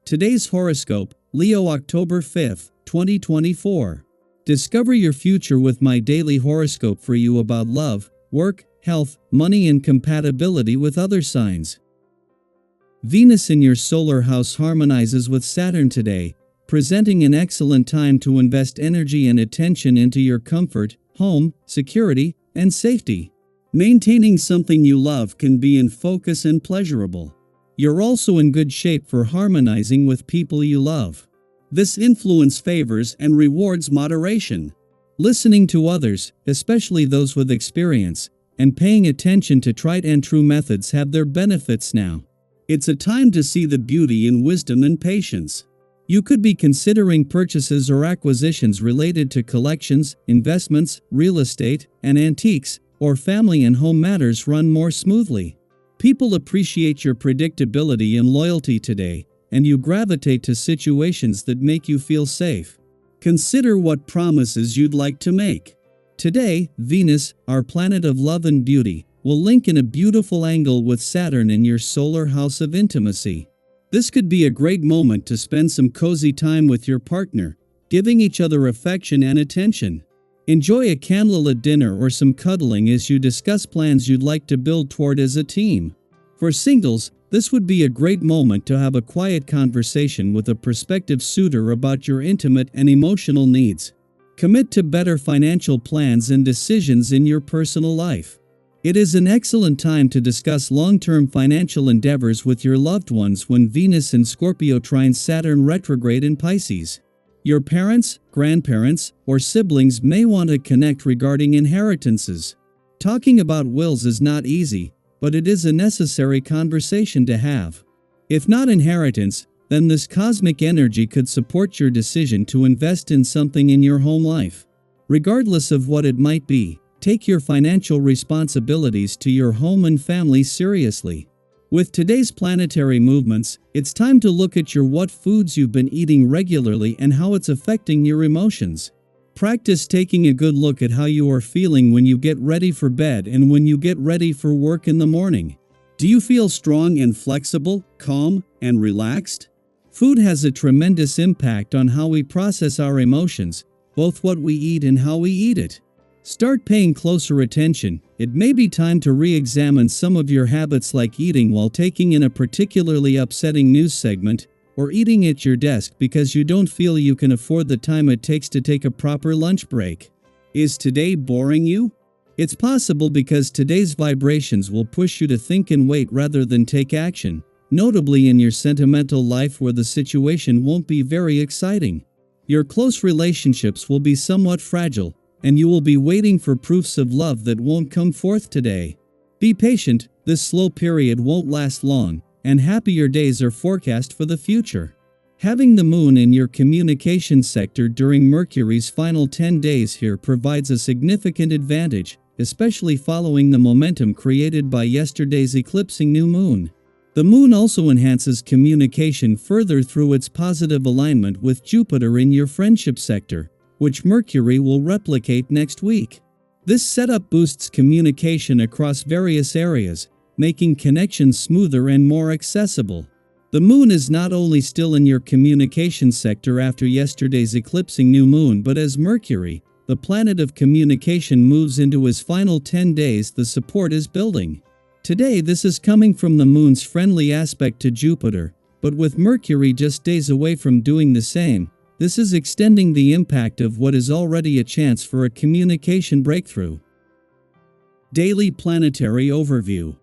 Today's horoscope, Leo October 5th, 2024. Discover your future with my daily horoscope for you about love, work, health, money and compatibility with other signs. Venus in your solar house harmonizes with Saturn today, presenting an excellent time to invest energy and attention into your comfort, home, security, and safety. Maintaining something you love can be in focus and pleasurable. You're also in good shape for harmonizing with people you love. This influence favors and rewards moderation. Listening to others, especially those with experience, and paying attention to tried and true methods have their benefits now. It's a time to see the beauty in wisdom and patience. You could be considering purchases or acquisitions related to collections, investments, real estate, and antiques, or family and home matters run more smoothly. People appreciate your predictability and loyalty today, and you gravitate to situations that make you feel safe. Consider what promises you'd like to make. Today, Venus, our planet of love and beauty, will link in a beautiful angle with Saturn in your solar house of intimacy. This could be a great moment to spend some cozy time with your partner, giving each other affection and attention. Enjoy a candlelit dinner or some cuddling as you discuss plans you'd like to build toward as a team. For singles, this would be a great moment to have a quiet conversation with a prospective suitor about your intimate and emotional needs. Commit to better financial plans and decisions in your personal life. It is an excellent time to discuss long-term financial endeavors with your loved ones when Venus in Scorpio trines Saturn retrograde in Pisces. Your parents, grandparents, or siblings may want to connect regarding inheritances. Talking about wills is not easy, but it is a necessary conversation to have. If not inheritance, then this cosmic energy could support your decision to invest in something in your home life. Regardless of what it might be, take your financial responsibilities to your home and family seriously. With today's planetary movements, it's time to look at what foods you've been eating regularly and how it's affecting your emotions. Practice taking a good look at how you are feeling when you get ready for bed and when you get ready for work in the morning. Do you feel strong and flexible, calm, and relaxed? Food has a tremendous impact on how we process our emotions, both what we eat and how we eat it. Start paying closer attention. It may be time to re-examine some of your habits like eating while taking in a particularly upsetting news segment, or eating at your desk because you don't feel you can afford the time it takes to take a proper lunch break. Is today boring you? It's possible because today's vibrations will push you to think and wait rather than take action, notably in your sentimental life where the situation won't be very exciting. Your close relationships will be somewhat fragile, and you will be waiting for proofs of love that won't come forth today. Be patient, this slow period won't last long, and happier days are forecast for the future. Having the moon in your communication sector during Mercury's final 10 days here provides a significant advantage, especially following the momentum created by yesterday's eclipsing new moon. The moon also enhances communication further through its positive alignment with Jupiter in your friendship sector, which Mercury will replicate next week. This setup boosts communication across various areas, making connections smoother and more accessible. The moon is not only still in your communication sector after yesterday's eclipsing new moon, but as Mercury, the planet of communication, moves into his final 10 days, the support is building. Today this is coming from the moon's friendly aspect to Jupiter, but with Mercury just days away from doing the same, this is extending the impact of what is already a chance for a communication breakthrough. Daily Planetary Overview.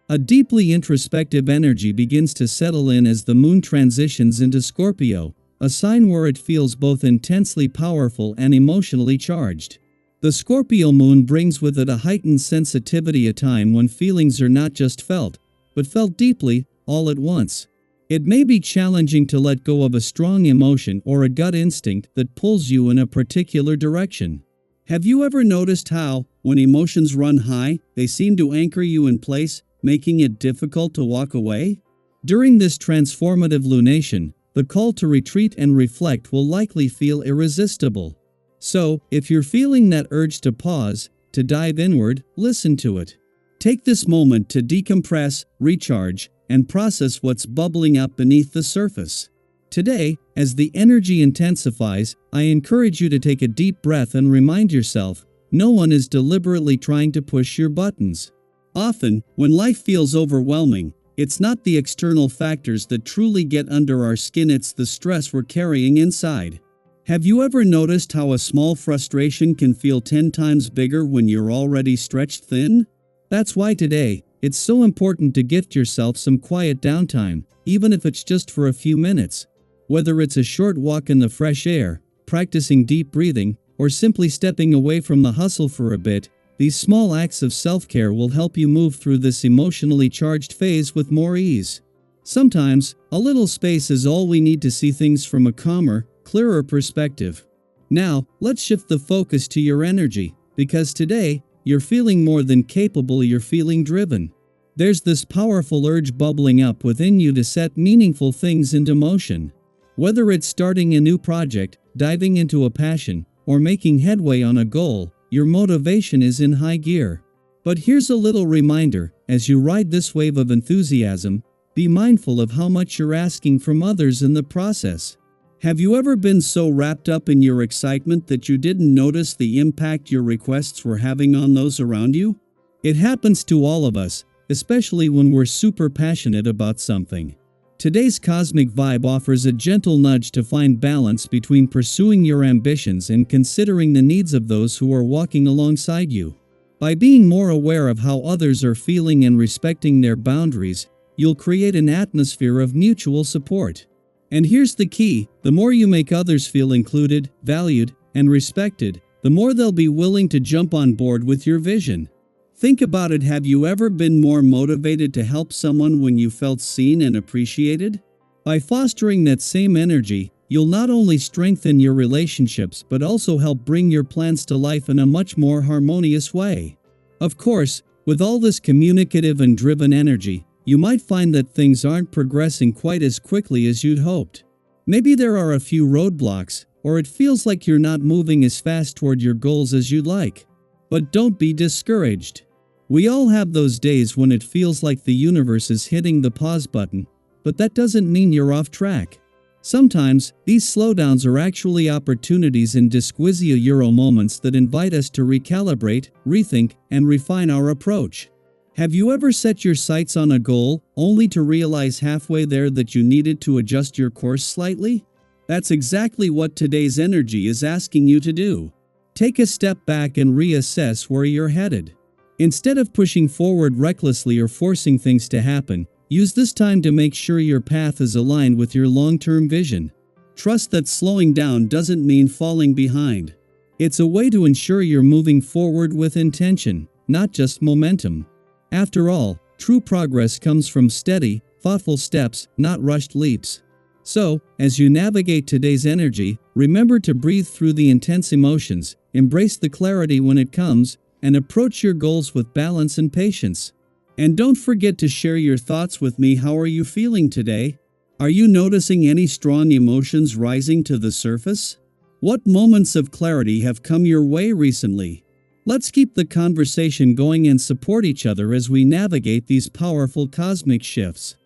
A deeply introspective energy begins to settle in as the moon transitions into Scorpio, a sign where it feels both intensely powerful and emotionally charged. The Scorpio moon brings with it a heightened sensitivity, a time when feelings are not just felt, but felt deeply, all at once. It may be challenging to let go of a strong emotion or a gut instinct that pulls you in a particular direction. Have you ever noticed how, when emotions run high, they seem to anchor you in place, making it difficult to walk away? During this transformative lunation, the call to retreat and reflect will likely feel irresistible. So, if you're feeling that urge to pause, to dive inward, listen to it. Take this moment to decompress, recharge, and process what's bubbling up beneath the surface. Today, as the energy intensifies, I encourage you to take a deep breath and remind yourself, no one is deliberately trying to push your buttons. Often, when life feels overwhelming, it's not the external factors that truly get under our skin, it's the stress we're carrying inside. Have you ever noticed how a small frustration can feel 10 times bigger when you're already stretched thin? That's why today, it's so important to gift yourself some quiet downtime, even if it's just for a few minutes. Whether it's a short walk in the fresh air, practicing deep breathing, or simply stepping away from the hustle for a bit, these small acts of self-care will help you move through this emotionally charged phase with more ease. Sometimes, a little space is all we need to see things from a calmer, clearer perspective. Now, let's shift the focus to your energy, because today, you're feeling more than capable, you're feeling driven. There's this powerful urge bubbling up within you to set meaningful things into motion. Whether it's starting a new project, diving into a passion, or making headway on a goal, your motivation is in high gear. But here's a little reminder, as you ride this wave of enthusiasm, be mindful of how much you're asking from others in the process. Have you ever been so wrapped up in your excitement that you didn't notice the impact your requests were having on those around you? It happens to all of us, especially when we're super passionate about something. Today's cosmic vibe offers a gentle nudge to find balance between pursuing your ambitions and considering the needs of those who are walking alongside you. By being more aware of how others are feeling and respecting their boundaries, you'll create an atmosphere of mutual support. And here's the key: the more you make others feel included, valued, and respected, the more they'll be willing to jump on board with your vision. Think about it, have you ever been more motivated to help someone when you felt seen and appreciated? By fostering that same energy, you'll not only strengthen your relationships but also help bring your plans to life in a much more harmonious way. Of course, with all this communicative and driven energy, you might find that things aren't progressing quite as quickly as you'd hoped. Maybe there are a few roadblocks, or it feels like you're not moving as fast toward your goals as you'd like. But don't be discouraged. We all have those days when it feels like the universe is hitting the pause button, but that doesn't mean you're off track. Sometimes, these slowdowns are actually opportunities in disquisia euro moments that invite us to recalibrate, rethink, and refine our approach. Have you ever set your sights on a goal, only to realize halfway there that you needed to adjust your course slightly? That's exactly what today's energy is asking you to do. Take a step back and reassess where you're headed. Instead of pushing forward recklessly or forcing things to happen, use this time to make sure your path is aligned with your long-term vision. Trust that slowing down doesn't mean falling behind. It's a way to ensure you're moving forward with intention, not just momentum. After all, true progress comes from steady, thoughtful steps, not rushed leaps. So, as you navigate today's energy, remember to breathe through the intense emotions, embrace the clarity when it comes, and approach your goals with balance and patience. And don't forget to share your thoughts with me. How are you feeling today? Are you noticing any strong emotions rising to the surface? What moments of clarity have come your way recently? Let's keep the conversation going and support each other as we navigate these powerful cosmic shifts.